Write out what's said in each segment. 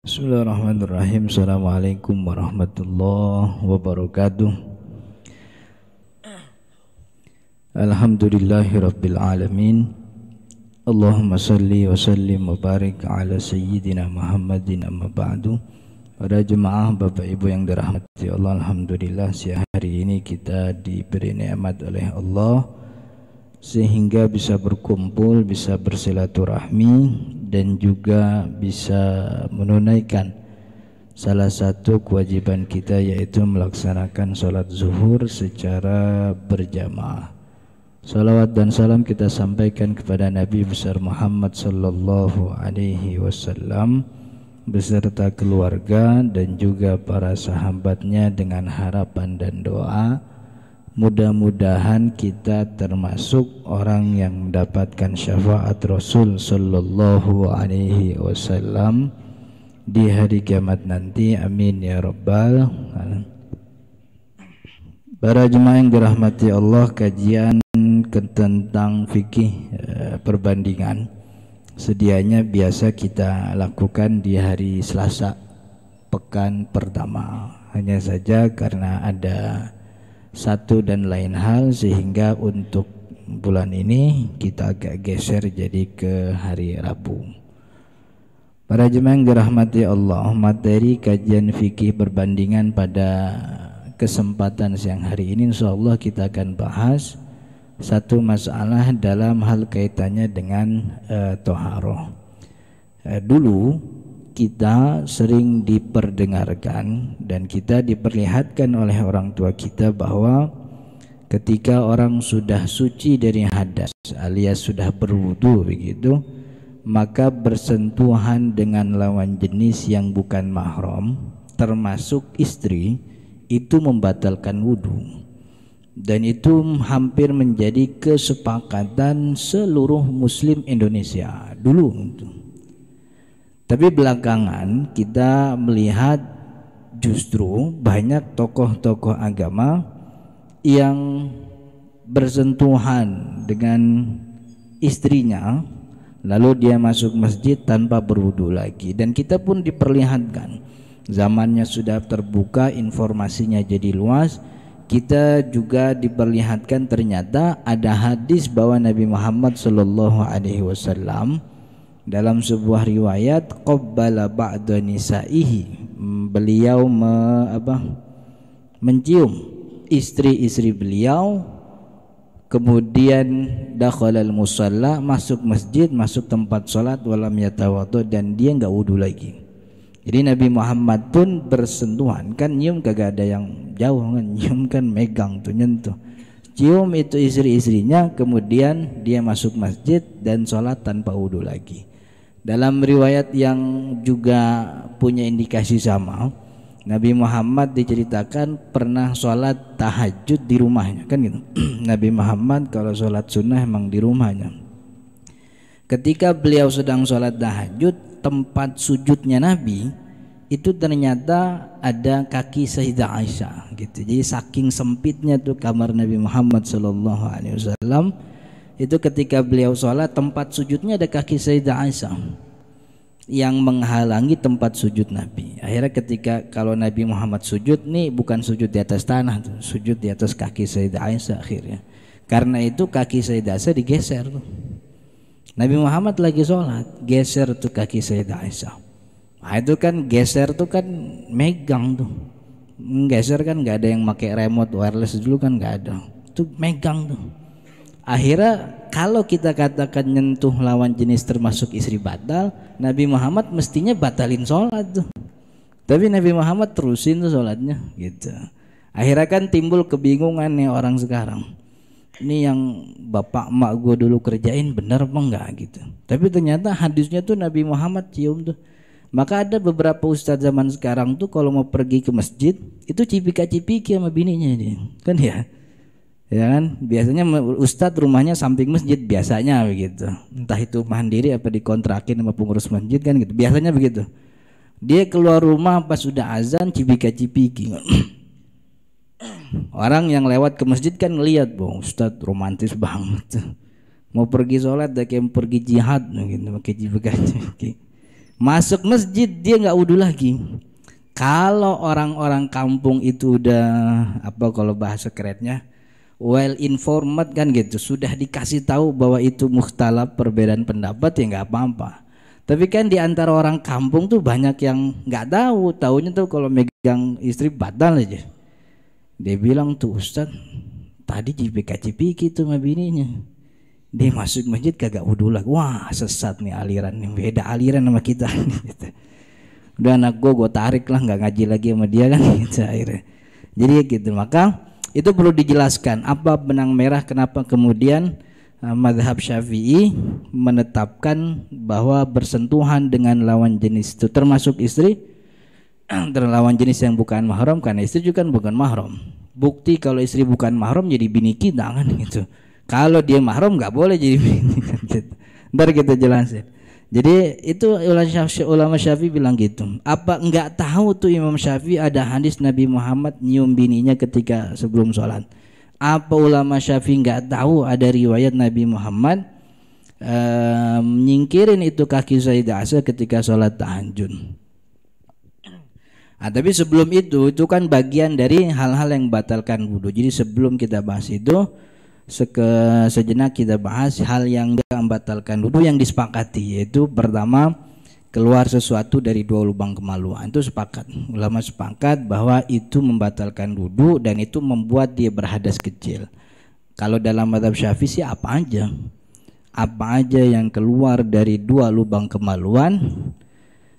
Bismillahirrahmanirrahim. Assalamualaikum warahmatullahi wabarakatuh. Alhamdulillahirabbil alamin. Allahumma salli wa sallim wa barik ala sayyidina Muhammadin amma ba'du. Para jemaah Bapak Ibu yang dirahmati Allah, alhamdulillah siang hari ini kita diberi nikmat oleh Allah sehingga bisa berkumpul, bisa bersilaturahmi dan juga bisa menunaikan salah satu kewajiban kita, yaitu melaksanakan sholat zuhur secara berjamaah. Salawat dan salam kita sampaikan kepada Nabi besar Muhammad sallallahu alaihi wasallam beserta keluarga dan juga para sahabatnya, dengan harapan dan doa mudah-mudahan kita termasuk orang yang mendapatkan syafaat Rasul sallallahu alaihi wasallam di hari kiamat nanti. Amin ya rabbal alamin. Para jemaah yang dirahmati Allah, kajian tentang fikih perbandingan sedianya biasa kita lakukan di hari Selasa pekan pertama. Hanya saja karena ada satu dan lain hal sehingga untuk bulan ini kita agak geser jadi ke hari Rabu. Para jemaah yang dirahmati Allah, materi kajian fikih perbandingan pada kesempatan siang hari ini insyaallah kita akan bahas satu masalah dalam hal kaitannya dengan toharoh. Dulu kita sering diperdengarkan dan kita diperlihatkan oleh orang tua kita bahwa ketika orang sudah suci dari hadas alias sudah berwudu begitu, maka bersentuhan dengan lawan jenis yang bukan mahram termasuk istri itu membatalkan wudu, dan itu hampir menjadi kesepakatan seluruh muslim Indonesia dulu. Tapi belakangan kita melihat justru banyak tokoh-tokoh agama yang bersentuhan dengan istrinya lalu dia masuk masjid tanpa berwudu lagi, dan kita pun diperlihatkan zamannya sudah terbuka, informasinya jadi luas. Kita juga diperlihatkan ternyata ada hadis bahwa Nabi Muhammad sallallahu alaihi wasallam dalam sebuah riwayat qabbala ba'da nisaihi, beliau mencium istri-istri beliau, kemudian dakhalal musalla, masuk masjid, masuk tempat salat, walam yatawaddu, dan dia enggak wudu lagi. Jadi Nabi Muhammad pun bersentuhan, kan nyium kagak ada yang jauh kan, nyium kan megang tuh, nyentuh, cium itu istri-istrinya, kemudian dia masuk masjid dan salat tanpa wudu lagi. Dalam riwayat yang juga punya indikasi sama, Nabi Muhammad diceritakan pernah sholat tahajud di rumahnya, kan gitu. Nabi Muhammad kalau sholat sunnah emang di rumahnya. Ketika beliau sedang sholat tahajud, tempat sujudnya Nabi itu ternyata ada kaki Sayyidah Aisyah gitu. Jadi saking sempitnya tuh kamar Nabi Muhammad sallallahu alaihi wasallam, itu ketika beliau sholat tempat sujudnya ada kaki Sayyidah Aisyah yang menghalangi tempat sujud Nabi. Akhirnya ketika kalau Nabi Muhammad sujud nih bukan sujud di atas tanah tuh, sujud di atas kaki Sayyidah Aisyah akhirnya. Karena itu kaki Sayyidah Aisyah digeser tuh. Nabi Muhammad lagi sholat, geser tuh kaki Sayyidah Aisyah. Nah itu kan geser tuh kan megang tuh. Geser kan nggak ada yang pakai remote wireless dulu kan, nggak ada. Tuh megang tuh. Akhirnya kalau kita katakan nyentuh lawan jenis termasuk istri batal, Nabi Muhammad mestinya batalin sholat tuh. Tapi Nabi Muhammad terusin tuh sholatnya gitu. Akhirnya kan timbul kebingungan nih orang sekarang. Ini yang bapak emak gue dulu kerjain benar apa enggak gitu. Tapi ternyata hadisnya tuh Nabi Muhammad cium tuh. Maka ada beberapa ustadz zaman sekarang tuh kalau mau pergi ke masjid itu cipika-cipiki sama bininya dia. Kan ya? Ya kan, biasanya ustadz rumahnya samping masjid biasanya begitu, entah itu mandiri apa dikontrakin sama pengurus masjid kan gitu, biasanya begitu. Dia keluar rumah pas sudah azan cipika-cipiki. Orang yang lewat ke masjid kan ngelihat, "Bang, ustadz romantis banget, mau pergi sholat dah kayak pergi jihad gitu, pakai cipika-cipiki." Masuk masjid dia nggak wudhu lagi. Kalau orang-orang kampung itu udah apa kalau bahasa kerennya well informed kan gitu, sudah dikasih tahu bahwa itu mukhtalaf perbedaan pendapat ya nggak apa-apa. Tapi kan di antara orang kampung tuh banyak yang nggak tahu, taunya tuh kalau megang istri batal aja. Dia bilang tuh Ustaz, tadi cipika-cipiki tuh sama bininya. Dia masuk masjid kagak wudhu lagi. Wah sesat nih aliran nih, beda aliran sama kita. Udah anak gue tarik lah, nggak ngaji lagi sama dia kan gitu akhirnya. Jadi gitu, maka itu perlu dijelaskan apa benang merah kenapa kemudian mazhab Syafi'i menetapkan bahwa bersentuhan dengan lawan jenis itu termasuk istri, lawan jenis yang bukan mahram, karena istri juga kan bukan mahram. Bukti kalau istri bukan mahram jadi bini kita kan gitu. Kalau dia mahram nggak boleh jadi bini kan gitu. Ntar kita jelasin. Jadi itu ulama Syafi'i bilang gitu. Apa enggak tahu tuh Imam Syafi'i ada hadis Nabi Muhammad nyium bininya ketika sebelum sholat? Apa ulama Syafi'i enggak tahu ada riwayat Nabi Muhammad nyingkirin itu kaki Sayyidah Aisyah ketika sholat tahajud? Tapi sebelum itu kan bagian dari hal-hal yang membatalkan wudhu. Jadi sebelum kita bahas itu, sejenak kita bahas hal yang membatalkan wudhu yang disepakati, yaitu pertama keluar sesuatu dari dua lubang kemaluan. Itu sepakat, ulama sepakat bahwa itu membatalkan wudhu dan itu membuat dia berhadas kecil. Kalau dalam mazhab Syafi'i sih apa aja yang keluar dari dua lubang kemaluan,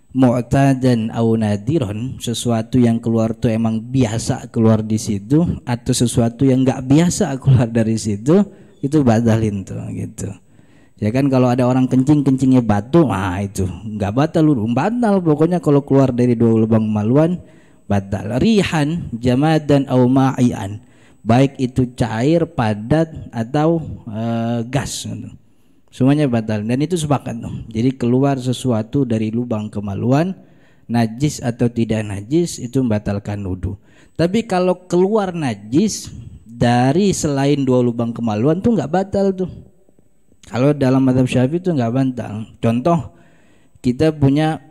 mu'tadan au nadiron, sesuatu yang keluar tuh emang biasa keluar di situ atau sesuatu yang nggak biasa keluar dari situ, itu batalin tuh gitu. Ya kan kalau ada orang kencingnya batu, itu nggak batal lu, batal pokoknya kalau keluar dari dua lubang kemaluan batal. Rihan, jamadan au ma'ian, baik itu cair, padat atau gas gitu. Semuanya batal dan itu sepakat tuh. Jadi keluar sesuatu dari lubang kemaluan, najis atau tidak najis, itu membatalkan wudhu. Tapi kalau keluar najis dari selain dua lubang kemaluan tuh nggak batal tuh. Kalau dalam mazhab Syafi'i itu nggak batal. Contoh kita punya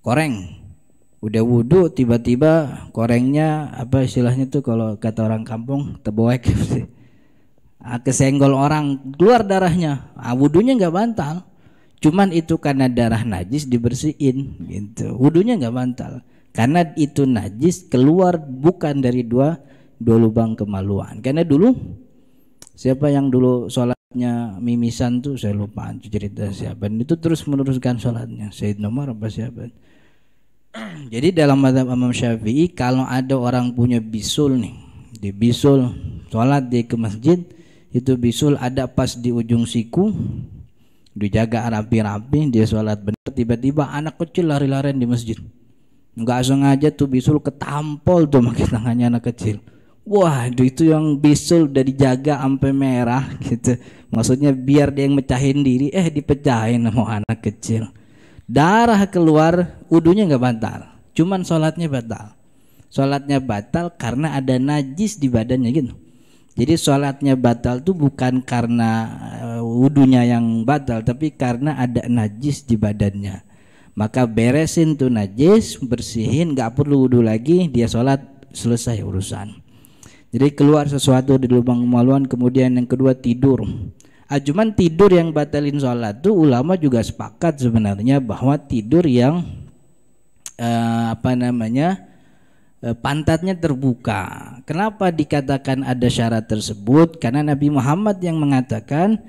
koreng, udah wudhu tiba-tiba korengnya apa istilahnya tuh kalau kata orang kampung teboek kesenggol orang, keluar darahnya, wudhunya nggak batal. Cuman itu karena darah najis dibersihin gitu, wudhunya nggak batal karena itu najis keluar bukan dari dua lubang kemaluan. Karena dulu siapa yang dulu sholatnya mimisan tuh saya lupa cerita siapa, itu terus meneruskan sholatnya Sayyidina Umar apa siapa. Jadi dalam mazhab Imam Syafi'i kalau ada orang punya bisul nih, di bisul sholat dia ke masjid, itu bisul ada pas di ujung siku, dijaga rapi-rapi, dia sholat benar, tiba-tiba anak kecil lari-larian di masjid, nggak sengaja tuh bisul ketampol tuh pakai tangannya anak kecil. Wah itu yang bisul udah dijaga sampai merah gitu, maksudnya biar dia yang mecahin diri, dipecahin sama anak kecil. Darah keluar, wudunya nggak batal, cuman sholatnya batal. Sholatnya batal karena ada najis di badannya gitu. Jadi sholatnya batal tuh bukan karena wudunya yang batal, tapi karena ada najis di badannya. Maka beresin tuh najis, bersihin, nggak perlu wudu lagi, dia sholat selesai urusan. Jadi keluar sesuatu di lubang kemaluan, kemudian yang kedua tidur. Cuman tidur yang batalin sholat tuh ulama juga sepakat sebenarnya bahwa tidur yang pantatnya terbuka. Kenapa dikatakan ada syarat tersebut? Karena Nabi Muhammad yang mengatakan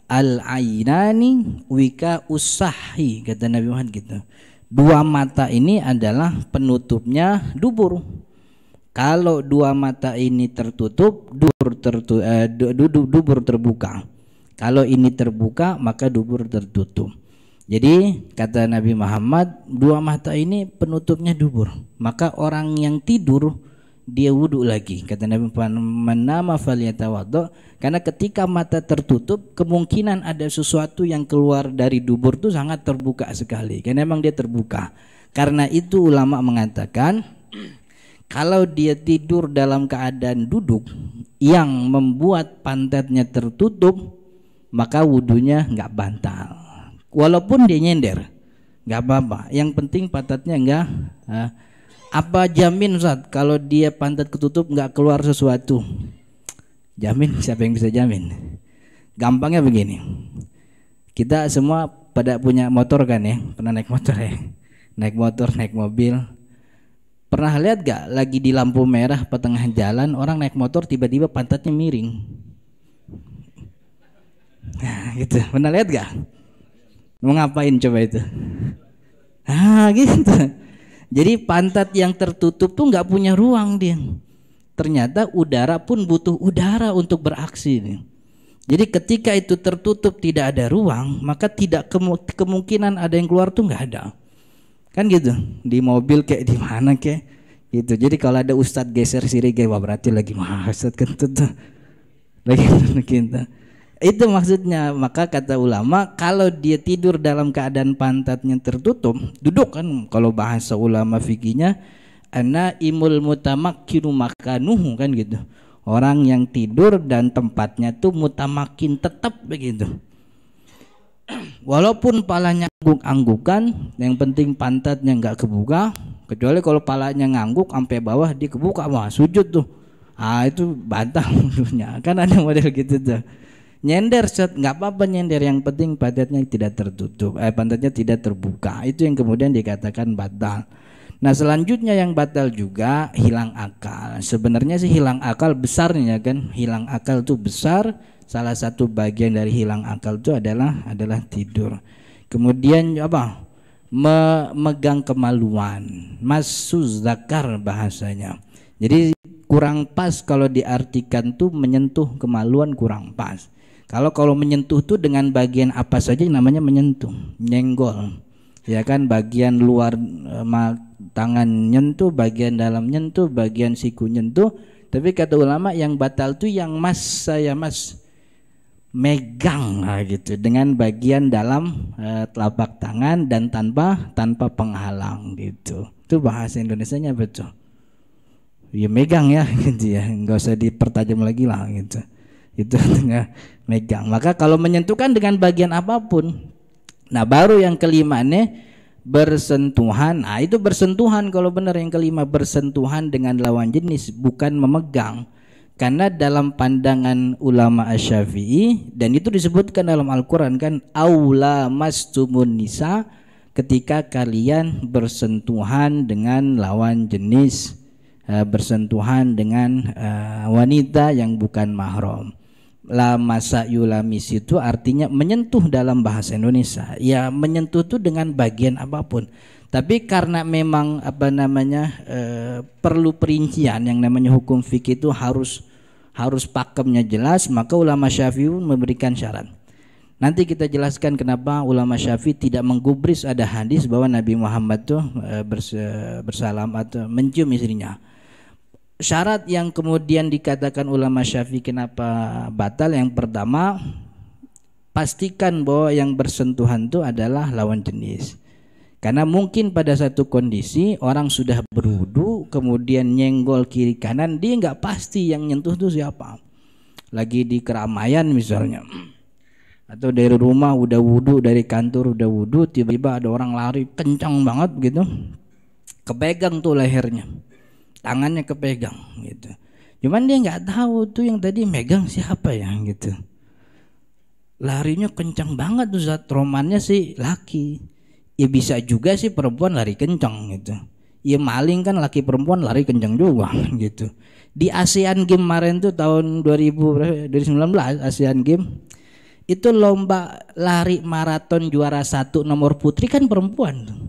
al-ainani wika usahi, kata Nabi Muhammad gitu. Dua mata ini adalah penutupnya dubur. Kalau dua mata ini tertutup, dubur terbuka. Kalau ini terbuka maka dubur tertutup. Jadi kata Nabi Muhammad, dua mata ini penutupnya dubur. Maka orang yang tidur dia wudhu lagi. Kata Nabi Muhammad, "Manama falyatawaddo." Karena ketika mata tertutup, kemungkinan ada sesuatu yang keluar dari dubur itu sangat terbuka sekali. Karena memang dia terbuka. Karena itu ulama mengatakan kalau dia tidur dalam keadaan duduk yang membuat pantatnya tertutup, maka wudunya nggak batal. Walaupun dia nyender, nggak apa-apa. Yang penting pantatnya nggak. Apa jamin Ustaz kalau dia pantat ketutup nggak keluar sesuatu? Jamin, siapa yang bisa jamin? Gampangnya begini, kita semua pada punya motor kan ya, pernah naik motor ya, naik motor, naik mobil. Pernah lihat gak lagi di lampu merah pertengahan jalan orang naik motor tiba-tiba pantatnya miring? Nah, gitu, pernah lihat gak? Mau ngapain coba itu? Gitu. Jadi pantat yang tertutup tuh nggak punya ruang dia. Ternyata udara pun butuh udara untuk beraksi nih. Jadi ketika itu tertutup tidak ada ruang, maka tidak kemungkinan ada yang keluar tuh nggak ada. Kan gitu. Di mobil kayak di mana kayak gitu. Jadi kalau ada ustadz geser sirige, wah berarti lagi ustadz kentut tuh. Lagi kita. Itu maksudnya. Maka kata ulama kalau dia tidur dalam keadaan pantatnya tertutup, duduk kan kalau bahasa ulama fikihnya ana imul mutamakkinu makanuhu kan gitu. Orang yang tidur dan tempatnya tuh mutamakin tetap begitu. Walaupun palanya angguk-anggukan, yang penting pantatnya nggak kebuka. Kecuali kalau palanya ngangguk sampai bawah dia kebuka, wah sujud tuh. Itu batal wudunya. Kan ada model gitu tuh. Nyender nggak apa-apa nyender, yang penting pantatnya tidak tertutup, pantatnya tidak terbuka. Itu yang kemudian dikatakan batal. Nah selanjutnya yang batal juga hilang akal. Sebenarnya sih hilang akal besarnya kan, hilang akal itu besar. Salah satu bagian dari hilang akal itu adalah tidur. Kemudian apa? Memegang kemaluan, masuz zakar bahasanya. Jadi kurang pas kalau diartikan tuh menyentuh kemaluan, kurang pas. Kalau menyentuh tuh dengan bagian apa saja namanya menyentuh, nyenggol. Ya kan, bagian luar tangan nyentuh, bagian dalam nyentuh, bagian siku nyentuh. Tapi kata ulama yang batal tuh yang saya megang gitu dengan bagian dalam telapak tangan dan tanpa penghalang gitu. Itu bahasa Indonesianya betul. Ya megang ya gitu ya, nggak usah dipertajam lagi lah gitu. Itu megang. Maka kalau menyentuhkan dengan bagian apapun. Nah baru yang kelima nih bersentuhan. Nah itu bersentuhan kalau benar yang kelima, bersentuhan dengan lawan jenis, bukan memegang. Karena dalam pandangan ulama Asy-Syafi'i, dan itu disebutkan dalam Al-Quran kan, aula mastumun nisa, ketika kalian bersentuhan dengan lawan jenis, bersentuhan dengan wanita yang bukan mahram. La masa yulamis itu artinya menyentuh dalam bahasa Indonesia. Ya menyentuh itu dengan bagian apapun. Tapi karena memang perlu perincian, yang namanya hukum fikih itu harus pakemnya jelas, maka ulama Syafi'i memberikan syarat. Nanti kita jelaskan kenapa ulama Syafi'i tidak menggubris ada hadis bahwa Nabi Muhammad tuh bersalam atau mencium istrinya. Syarat yang kemudian dikatakan ulama Syafi'i kenapa batal, yang pertama pastikan bahwa yang bersentuhan itu adalah lawan jenis. Karena mungkin pada satu kondisi orang sudah berwudu kemudian nyenggol kiri kanan, dia nggak pasti yang nyentuh itu siapa. Lagi di keramaian misalnya, atau dari rumah udah wudu, dari kantor udah wudu, tiba-tiba ada orang lari kencang banget gitu, kepegang tuh lehernya, tangannya kepegang gitu. Cuman dia nggak tahu tuh yang tadi megang siapa ya gitu. Larinya kencang banget tuh, zat romannya sih laki. Ya bisa juga sih perempuan lari kencang gitu. Ya maling kan laki perempuan lari kencang juga gitu. Di ASEAN Games kemarin tuh tahun 2019 ASEAN Games, itu lomba lari maraton juara 1 nomor putri kan perempuan tuh.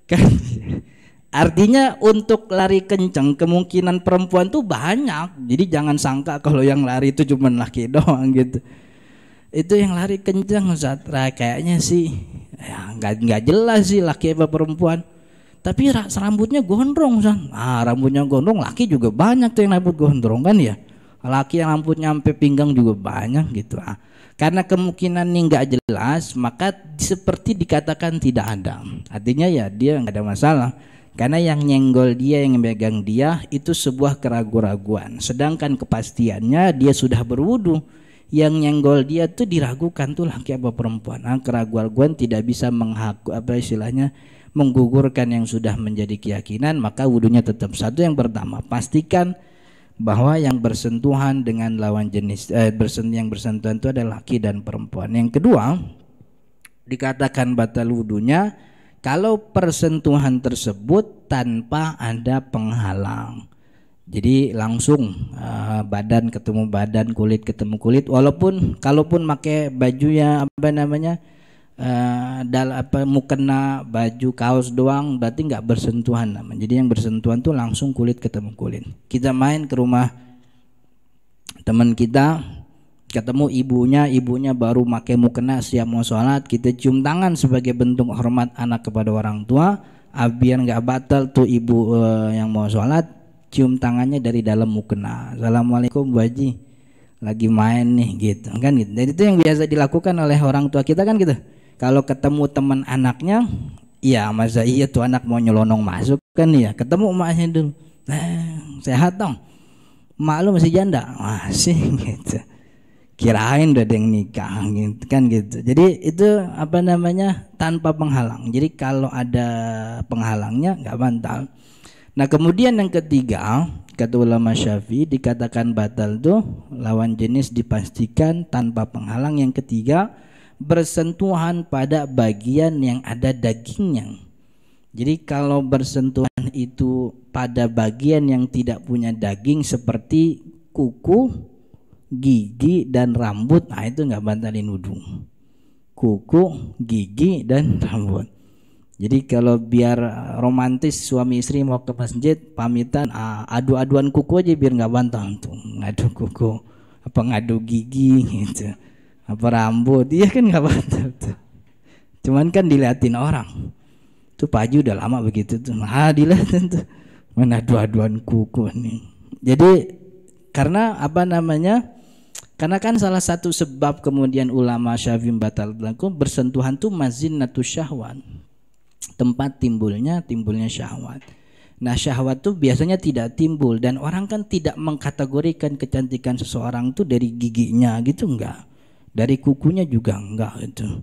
Kan artinya untuk lari kencang kemungkinan perempuan tuh banyak. Jadi jangan sangka kalau yang lari itu cuma laki doang gitu. Itu yang lari kencang Zatra, kayaknya sih ya nggak jelas sih laki apa perempuan. Tapi rambutnya gondrong San. Rambutnya gondrong, laki juga banyak tuh yang rambut gondrong kan ya. Laki yang rambutnya sampai pinggang juga banyak gitu. Karena kemungkinan ini nggak jelas, maka seperti dikatakan tidak ada. Artinya ya dia nggak ada masalah. Karena yang nyenggol dia, yang megang dia itu sebuah keraguan-raguan. Sedangkan kepastiannya dia sudah berwudu. Yang nyenggol dia tuh diragukan tuh laki apa perempuan. Nah, keraguan tidak bisa menggugurkan yang sudah menjadi keyakinan, maka wudunya tetap. Satu, yang pertama, pastikan bahwa yang bersentuhan dengan lawan jenis yang bersentuhan itu adalah laki dan perempuan. Yang kedua, dikatakan batal wudunya kalau persentuhan tersebut tanpa ada penghalang. Jadi langsung badan ketemu badan, kulit ketemu kulit, kalaupun pakai bajunya mukena baju kaos doang, berarti nggak bersentuhan namanya. Jadi yang bersentuhan tuh langsung kulit ketemu kulit. Kita main ke rumah teman kita, ketemu ibunya baru pakai mukena siap mau sholat, kita cium tangan sebagai bentuk hormat anak kepada orang tua, biar nggak batal tuh ibu yang mau sholat, cium tangannya dari dalam mukena. Assalamualaikum Bu Haji, lagi main nih gitu kan gitu. Jadi itu yang biasa dilakukan oleh orang tua kita kan gitu. Kalau ketemu teman anaknya, ya masa iya tuh anak mau nyelonong masuk kan ya, ketemu emaknya dulu. Sehat dong. Mak lu masih janda? Masih gitu. Kirain udah ada yang nikah gitu kan gitu. Jadi itu tanpa penghalang. Jadi kalau ada penghalangnya nggak batal. Nah kemudian yang ketiga, kata ulama Syafi'i dikatakan batal tuh lawan jenis dipastikan tanpa penghalang. Yang ketiga, bersentuhan pada bagian yang ada dagingnya. Jadi kalau bersentuhan itu pada bagian yang tidak punya daging seperti kuku, gigi dan rambut, nah itu nggak batalin wudu. Kuku, gigi dan rambut. Jadi kalau biar romantis suami istri mau ke masjid pamitan, adu-aduan kuku aja biar nggak batal tuh, ngadu kuku apa ngadu gigi gitu, apa rambut, iya kan nggak batal tuh. Cuman kan diliatin orang, tuh Pak Haji udah lama begitu tuh, diliatin tuh, mana adu-aduan kuku nih. Jadi karena karena kan salah satu sebab kemudian ulama Syafi'i batal bersentuhan tuh mazinnatus syahwan, tempat timbulnya syahwat. Nah syahwat tuh biasanya tidak timbul, dan orang kan tidak mengkategorikan kecantikan seseorang tuh dari giginya gitu, enggak, dari kukunya juga enggak gitu.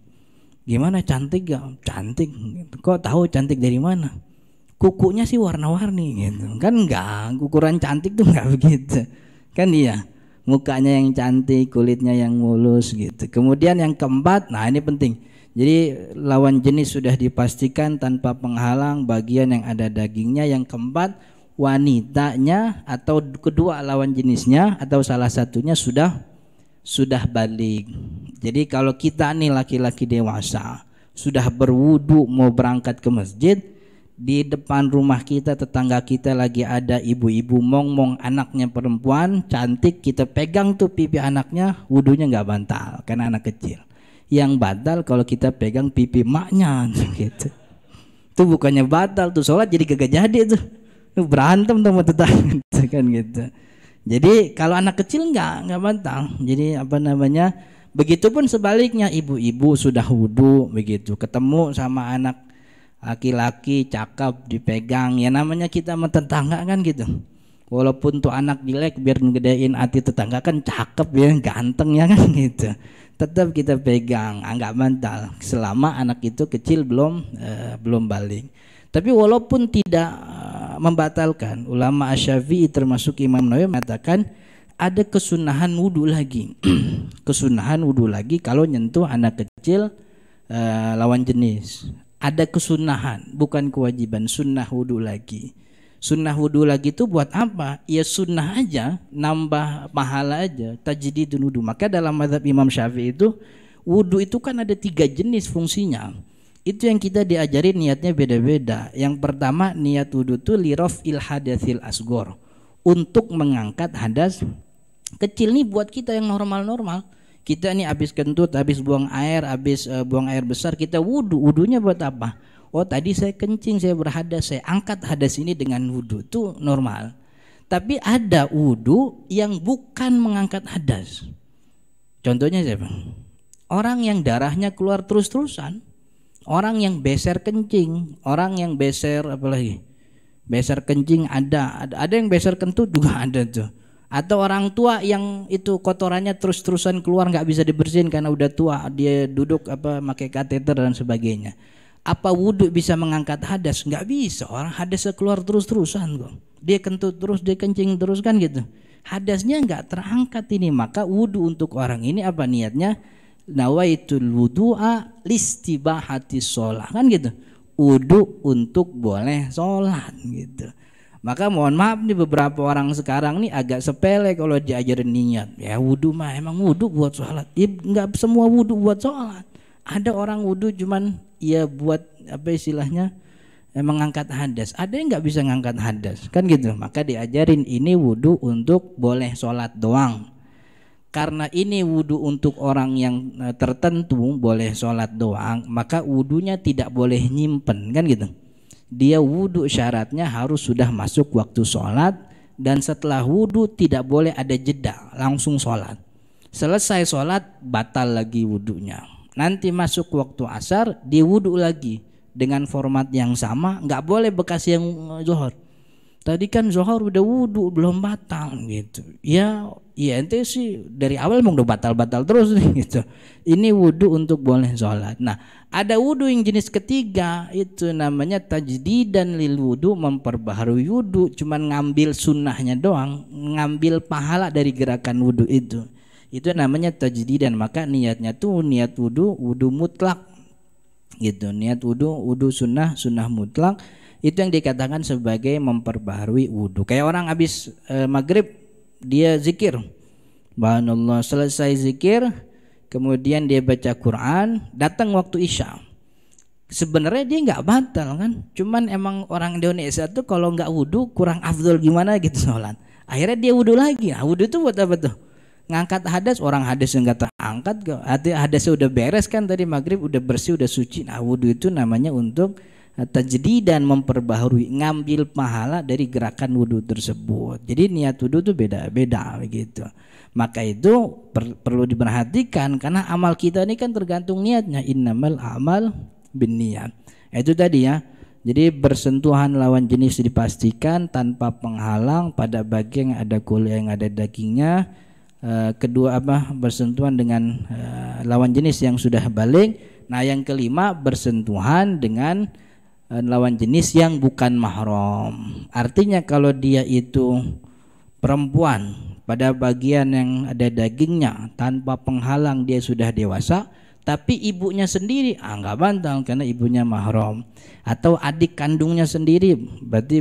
Gimana cantik gak? Cantik. Kok tahu cantik dari mana? Kukunya sih warna-warni gitu kan, enggak, ukuran cantik tuh enggak begitu kan. Iya, mukanya yang cantik, kulitnya yang mulus gitu. Kemudian yang keempat, nah ini penting. Jadi lawan jenis sudah dipastikan tanpa penghalang bagian yang ada dagingnya. Yang keempat, wanitanya atau kedua lawan jenisnya atau salah satunya sudah balik. Jadi kalau kita nih laki-laki dewasa sudah berwudu mau berangkat ke masjid, di depan rumah kita tetangga kita lagi ada ibu-ibu mong anaknya perempuan cantik, kita pegang tuh pipi anaknya, wudunya nggak batal karena anak kecil. Yang batal kalau kita pegang pipi maknya gitu. Itu bukannya batal tuh, sholat jadi kagak jadi tuh. Berantem sama tetangga kan gitu. Jadi kalau anak kecil enggak batal. Jadi begitupun sebaliknya, ibu-ibu sudah wudu begitu, ketemu sama anak laki-laki cakep dipegang, ya namanya kita sama tetangga kan gitu. Walaupun tuh anak jelek biar ngegedein hati tetangga kan cakep ya, ganteng ya kan gitu. Tetap kita pegang, enggak batal selama anak itu kecil belum balik. Tapi walaupun tidak membatalkan, ulama Asy-Syafi'i termasuk Imam Nawawi mengatakan ada kesunahan wudu lagi. Kesunahan wudu lagi kalau nyentuh anak kecil lawan jenis. Ada kesunahan, bukan kewajiban, sunnah wudu lagi. Sunnah wudu lagi itu buat apa? Ya sunnah aja, nambah pahala aja, tajdidun wudu. Maka dalam mazhab Imam Syafi'i itu wudu itu kan ada 3 jenis fungsinya. Itu yang kita diajarin niatnya beda-beda. Yang pertama niat wudu itu liraf'il hadatsil asghar, untuk mengangkat hadas kecil nih buat kita yang normal-normal. Kita nih habis kentut, habis buang air besar, kita wudu. Wudunya buat apa? Oh tadi saya kencing, saya berhadas, saya angkat hadas ini dengan wudu, itu normal. Tapi ada wudu yang bukan mengangkat hadas. Contohnya siapa? Orang yang darahnya keluar terus-terusan, orang yang beser kencing, orang yang beser beser kencing ada yang beser kentut juga ada tuh. Atau orang tua yang itu kotorannya terus-terusan keluar nggak bisa dibersihin karena udah tua, dia duduk pakai kateter dan sebagainya. Apa wudhu bisa mengangkat hadas? Nggak bisa, orang hadasnya keluar terus-terusan kok. Dia kentut terus, dia kencing terus kan gitu. Hadasnya nggak terangkat ini, maka wudhu untuk orang ini apa niatnya? Nawaitul wudu'a listibahati sholat kan gitu. Wudhu untuk boleh sholat gitu. Maka mohon maaf nih beberapa orang sekarang nih agak sepele kalau diajarin niat. Ya wudhu mah emang wudhu buat sholat. Ya, nggak semua wudhu buat sholat. Ada orang wudhu cuman ya buat apa istilahnya mengangkat hadas. Ada yang nggak bisa ngangkat hadas kan gitu. Maka diajarin ini wudhu untuk boleh sholat doang. Karena ini wudhu untuk orang yang tertentu boleh sholat doang, maka wudhunya tidak boleh nyimpen kan gitu. Dia wudhu syaratnya harus sudah masuk waktu sholat, dan setelah wudhu tidak boleh ada jeda, langsung sholat. Selesai sholat batal lagi wudhunya. Nanti masuk waktu asar dia wudhu lagi dengan format yang sama, nggak boleh bekas yang zuhur. Tadi kan zuhur udah wudhu belum batal gitu. Ya ente sih dari awal emang udah batal-batal terus nih gitu. Ini wudhu untuk boleh sholat. Nah, ada wudhu yang jenis ketiga, itu namanya tajdidan lil wudhu, memperbaharui wudhu, cuman ngambil sunnahnya doang, ngambil pahala dari gerakan wudhu itu. Itu namanya tajdidan. Maka niatnya tuh niat wudhu mutlak gitu. Niat wudhu sunnah mutlak. Itu yang dikatakan sebagai memperbaharui wudhu. Kayak orang habis maghrib dia zikir, subhanallah, selesai zikir, kemudian dia baca Quran, datang waktu isya. Sebenarnya dia nggak batal kan, cuman emang orang Indonesia tuh kalau nggak wudhu kurang afdol gimana gitu sholat. Akhirnya dia wudhu lagi. Nah, wudhu itu buat apa tuh? Ngangkat hadas. Orang hadasnya nggak terangkat kok. Hadasnya udah beres kan tadi maghrib, udah bersih, udah suci. Nah, wudhu itu namanya untuk tajdid dan memperbaharui, ngambil pahala dari gerakan wudhu tersebut. Jadi niat wudhu itu beda-beda begitu. Maka itu perlu diperhatikan karena amal kita ini kan tergantung niatnya. Innamal a'mal binniyat. Itu tadi ya. Jadi bersentuhan lawan jenis dipastikan tanpa penghalang pada bagian yang ada kulit yang ada dagingnya. Kedua bersentuhan dengan lawan jenis yang sudah balik. Nah, yang kelima bersentuhan dengan lawan jenis yang bukan mahram. Artinya kalau dia itu perempuan pada bagian yang ada dagingnya tanpa penghalang, dia sudah dewasa, tapi ibunya sendiri nggak batal karena ibunya mahram. Atau adik kandungnya sendiri berarti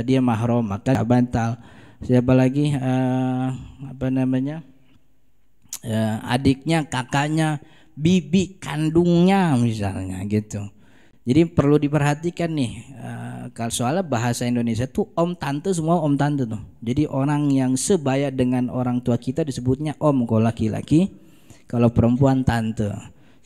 dia mahram, maka nggak batal. Siapa lagi adiknya, kakaknya, bibi kandungnya misalnya gitu. Jadi perlu diperhatikan nih, kalau soalnya bahasa Indonesia tuh om tante, semua om tante tuh. Jadi orang yang sebaya dengan orang tua kita disebutnya om kalau laki-laki, kalau perempuan tante.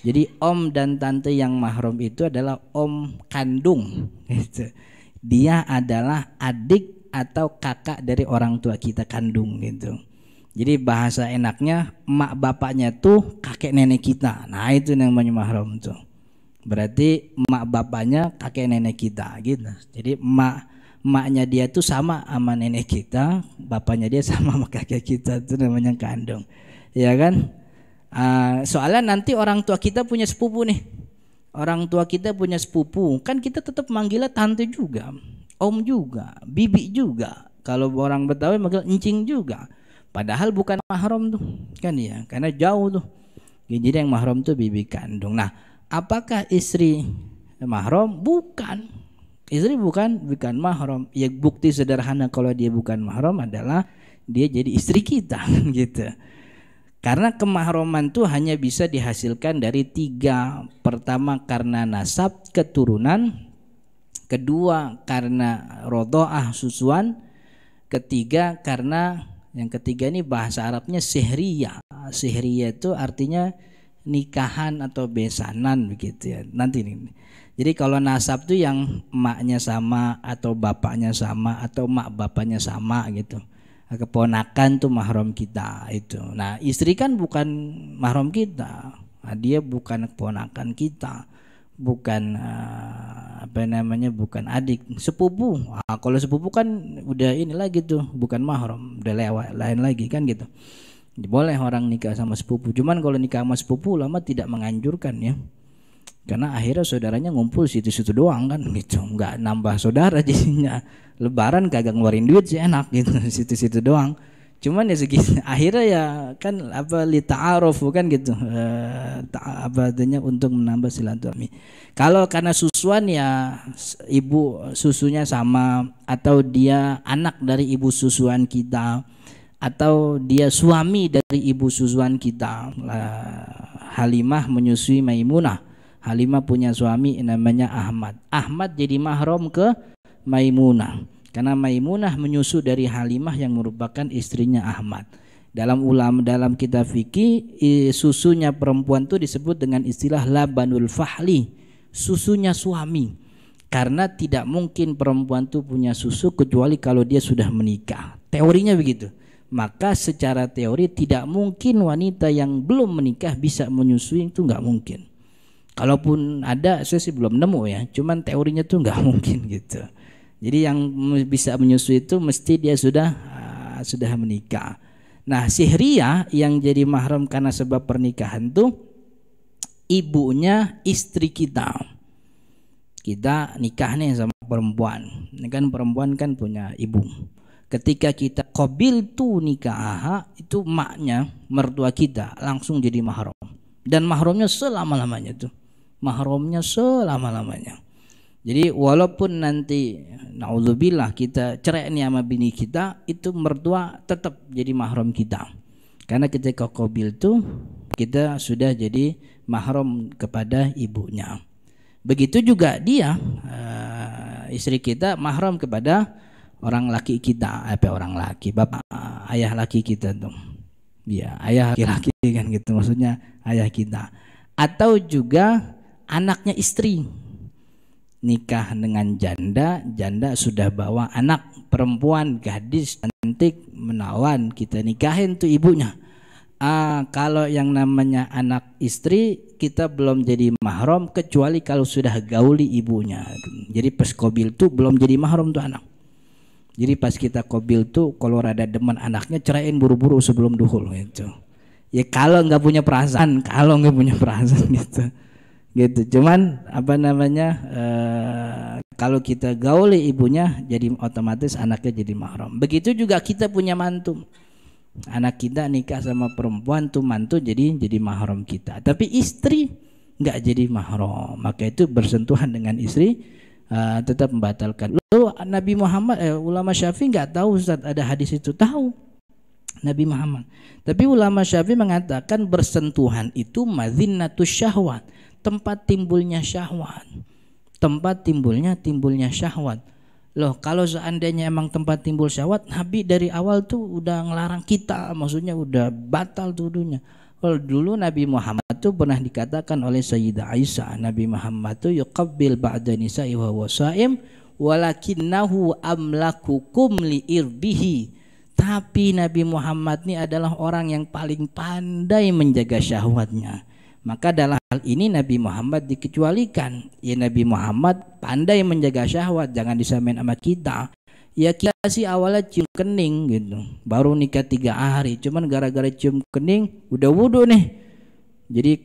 Jadi om dan tante yang mahram itu adalah om kandung gitu. Dia adalah adik atau kakak dari orang tua kita kandung gitu. Jadi bahasa enaknya emak bapaknya tuh kakek nenek kita. Nah, itu namanya mahram tuh. Berarti emak bapaknya kakek nenek kita gitu. Jadi emaknya dia tuh sama sama nenek kita, bapaknya dia sama sama kakek kita, itu namanya kandung. Ya kan? Soalnya nanti orang tua kita punya sepupu nih. Orang tua kita punya sepupu, kan kita tetap manggilnya tante juga, om juga, bibi juga. Kalau orang Betawi manggil encing juga. Padahal bukan mahram tuh, kan ya, karena jauh tuh. Jadi yang mahram tuh bibi kandung. Nah, apakah istri mahram? Bukan. Istri bukan mahram. Ya bukti sederhana kalau dia bukan mahram adalah dia jadi istri kita gitu. Karena kemahraman itu hanya bisa dihasilkan dari tiga. Pertama karena nasab, keturunan. Kedua karena rodho'ah, susuan. Ketiga karena, yang ketiga ini bahasa Arabnya sihriyah. Sihriyah itu artinya nikahan atau besanan begitu ya. Nanti nih. Jadi kalau nasab tuh yang emaknya sama atau bapaknya sama atau emak bapaknya sama gitu. Keponakan tuh mahram kita itu. Nah, istri kan bukan mahram kita. Nah, dia bukan keponakan kita. Bukan bukan adik, sepupu. Kalau sepupu kan udah ini lagi tuh, bukan mahram, udah lewat lain lagi kan gitu. Boleh orang nikah sama sepupu, cuman kalau nikah sama sepupu ulama tidak menganjurkan ya, karena akhirnya saudaranya ngumpul situ-situ doang kan gitu, nggak nambah saudara jadinya. Lebaran kagak ngeluarin duit sih enak gitu, situ-situ doang. Cuman ya segitu akhirnya ya kan apa li ta'aruf kan gitu, apa artinya untuk menambah silaturahmi. Kalau karena susuan ya ibu susunya sama, atau dia anak dari ibu susuan kita, atau dia suami dari ibu susuan kita. Halimah menyusui Maimunah. Halimah punya suami namanya Ahmad. Ahmad jadi mahram ke Maimunah karena Maimunah menyusu dari Halimah yang merupakan istrinya Ahmad. Dalam kitab fikih, susunya perempuan itu disebut dengan istilah labanul fahli, susunya suami. Karena tidak mungkin perempuan itu punya susu kecuali kalau dia sudah menikah. Teorinya begitu. Maka secara teori tidak mungkin wanita yang belum menikah bisa menyusui, itu nggak mungkin. Kalaupun ada, saya sih belum nemu ya. Cuman teorinya tuh nggak mungkin gitu. Jadi yang bisa menyusui itu mesti dia sudah menikah. Nah, Sihriyah yang jadi mahram karena sebab pernikahan tuh ibunya istri kita. Kita nikah nih sama perempuan. Ini kan perempuan kan punya ibu. Ketika kita qabil tu nikah, itu maknya mertua kita langsung jadi mahram. Dan mahramnya selama-lamanya tuh. Mahramnya selama-lamanya. Jadi walaupun nanti naudzubillah kita cerai nih sama bini kita, itu mertua tetap jadi mahram kita. Karena ketika qabil tuh kita sudah jadi mahram kepada ibunya. Begitu juga dia istri kita mahram kepada orang laki kita, orang laki, bapak, ayah laki kita tuh. Ya, ayah laki kan gitu maksudnya, ayah kita. Atau juga anaknya istri. Nikah dengan janda sudah bawa anak perempuan, gadis cantik menawan, kita nikahin tuh ibunya. Kalau yang namanya anak istri kita belum jadi mahram kecuali kalau sudah gauli ibunya. Jadi pas qabil tuh belum jadi mahram tuh anak. Jadi pas kita qabil tuh kalau rada demen anaknya ceraiin buru-buru sebelum duhul gitu. Ya kalau nggak punya perasaan gitu. Gitu. Cuman apa namanya kalau kita gauli ibunya jadi otomatis anaknya jadi mahram. Begitu juga kita punya mantu. Anak kita nikah sama perempuan tuh mantu jadi mahram kita. Tapi istri nggak jadi mahram. Maka itu bersentuhan dengan istri tetap membatalkan. Lalu Nabi Muhammad ulama Syafi'i nggak tahu Ustaz ada hadis itu, tahu Nabi Muhammad. Tapi ulama Syafi'i mengatakan bersentuhan itu madzinnatus syahwat, tempat timbulnya syahwat. Tempat timbulnya syahwat. Loh, kalau seandainya emang tempat timbul syahwat, Nabi dari awal tuh udah ngelarang kita, maksudnya udah batal tuduhnya. Kalau dulu Nabi Muhammad tuh pernah dikatakan oleh Sayyidah Aisyah, Nabi Muhammad tuh yuqabbil ba'da nisa'i wa huwa sha'im walakinnahu amlakukum liirbihi. Tapi Nabi Muhammad ini adalah orang yang paling pandai menjaga syahwatnya. Maka dalam hal ini Nabi Muhammad dikecualikan. Ya Nabi Muhammad pandai menjaga syahwat, jangan disamain sama kita. Ya kita sih awalnya cium kening gitu, baru nikah 3 hari, cuman gara-gara cium kening udah wudu nih. Jadi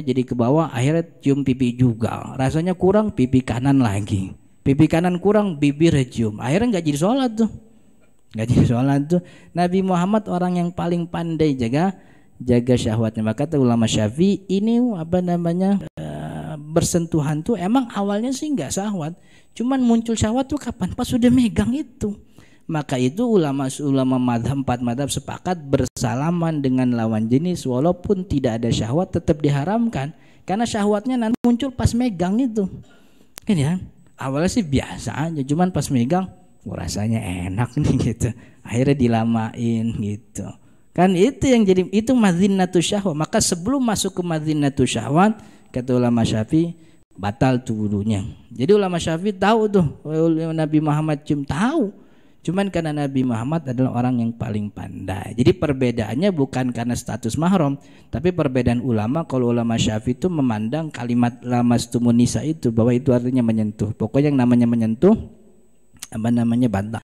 jadi ke bawah, akhirnya cium pipi juga. Rasanya kurang, pipi kanan lagi. Pipi kanan kurang, bibir cium. Akhirnya nggak jadi sholat tuh. Nabi Muhammad orang yang paling pandai jaga syahwatnya. Maka kata ulama Syafi'i ini bersentuhan tuh emang awalnya sih nggak syahwat, cuman muncul syahwat tuh kapan? Pas sudah megang itu. Maka itu ulama madhab 4 madhab sepakat bersalaman dengan lawan jenis walaupun tidak ada syahwat tetap diharamkan, karena syahwatnya nanti muncul pas megang itu kan ya. Awalnya sih biasa aja, cuman pas megang rasanya enak nih gitu, akhirnya dilamain gitu. Kan itu yang jadi itu madzinnatus syahwat. Maka sebelum masuk ke madzinnatus syahwat, kata ulama Syafi'i batal tuh wudunya. Jadi ulama Syafi'i tahu tuh Nabi Muhammad cium, tahu. Cuman karena Nabi Muhammad adalah orang yang paling pandai. Jadi perbedaannya bukan karena status mahram, tapi perbedaan ulama. Kalau ulama Syafi'i itu memandang kalimat lamastumun nisa itu bahwa itu artinya menyentuh. Pokoknya yang namanya menyentuh bantah.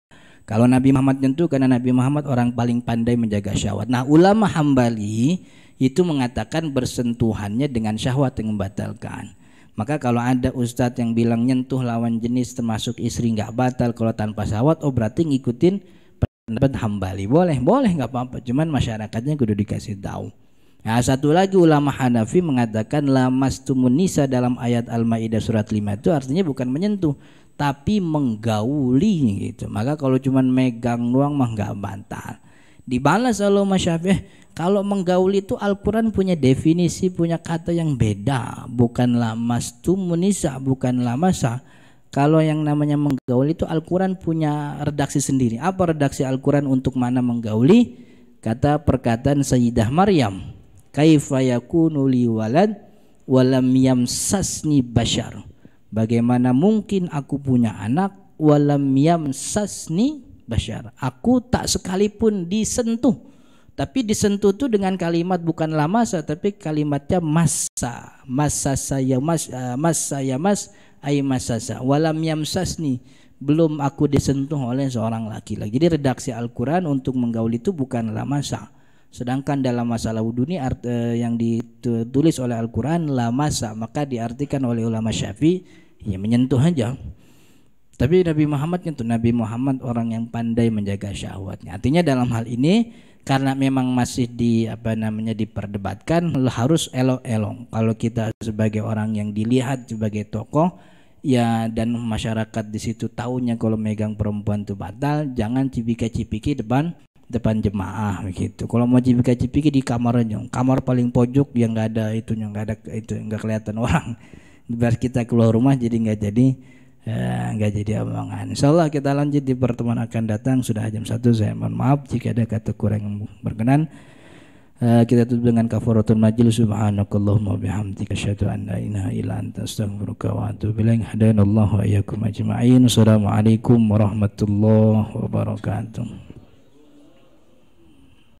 Kalau Nabi Muhammad nyentuh, karena Nabi Muhammad orang paling pandai menjaga syahwat. Nah, ulama Hambali itu mengatakan bersentuhannya dengan syahwat yang membatalkan. Maka kalau ada ustadz yang bilang nyentuh lawan jenis termasuk istri nggak batal kalau tanpa syahwat, oh berarti ngikutin pendapat Hambali. Boleh nggak apa-apa. Cuman masyarakatnya kudu dikasih tahu. Nah, satu lagi ulama Hanafi mengatakan lamastumun nisa dalam ayat Al-Maidah surat 5 itu artinya bukan menyentuh, tapi menggauli gitu. Maka kalau cuman megang doang mah nggak batal. Dibalas oleh Syafi'i, kalau menggauli itu Al-Quran punya definisi, punya kata yang beda, bukan lamastumun nisa, bukan lamasa. Kalau yang namanya menggauli itu Al-Quran punya redaksi sendiri. Apa redaksi Al-Quran untuk mana menggauli? Kata perkataan Sayyidah Maryam, kaifa yakunu li walad walam yamsasni bashar. Bagaimana mungkin aku punya anak walam yamsasni bashar. Aku tak sekalipun disentuh. Tapi disentuh itu dengan kalimat bukan lamasa, tapi kalimatnya massa. Massa saya mas, massa ya mas, ay masasa. Walam yamsasni, belum aku disentuh oleh seorang laki-laki. Jadi redaksi Al-Quran untuk menggauli itu bukan lamasa. Sedangkan dalam masalah wudhu ini yang ditulis oleh Al-Quran lamasa, maka diartikan oleh ulama Syafi'i ya menyentuh aja. Tapi Nabi Muhammad nyentuh. Nabi Muhammad orang yang pandai menjaga syahwatnya. Artinya dalam hal ini karena memang masih diperdebatkan, harus elok-elok. Kalau kita sebagai orang yang dilihat sebagai tokoh ya, dan masyarakat di situ tahunya kalau megang perempuan itu batal, jangan cipika-cipiki depan jemaah begitu. Kalau mau cipika-cipiki di kamar aja, kamar paling pojok yang nggak ada itunya, nggak kelihatan orang. Biar kita keluar rumah jadi nggak jadi omongan. Insyaallah kita lanjut di pertemuan akan datang. Sudah jam 1, saya mohon maaf jika ada kata kurang yang berkenan. Kita tutup dengan kafaratul majlis. Subhanakallahumma bihamdika asyhadu an la ilaha illa anta astaghfiruka wa atubu ilaik. Hadanallahu wa iyyakum ajma'in. Assalamualaikum warahmatullahi wabarakatuh.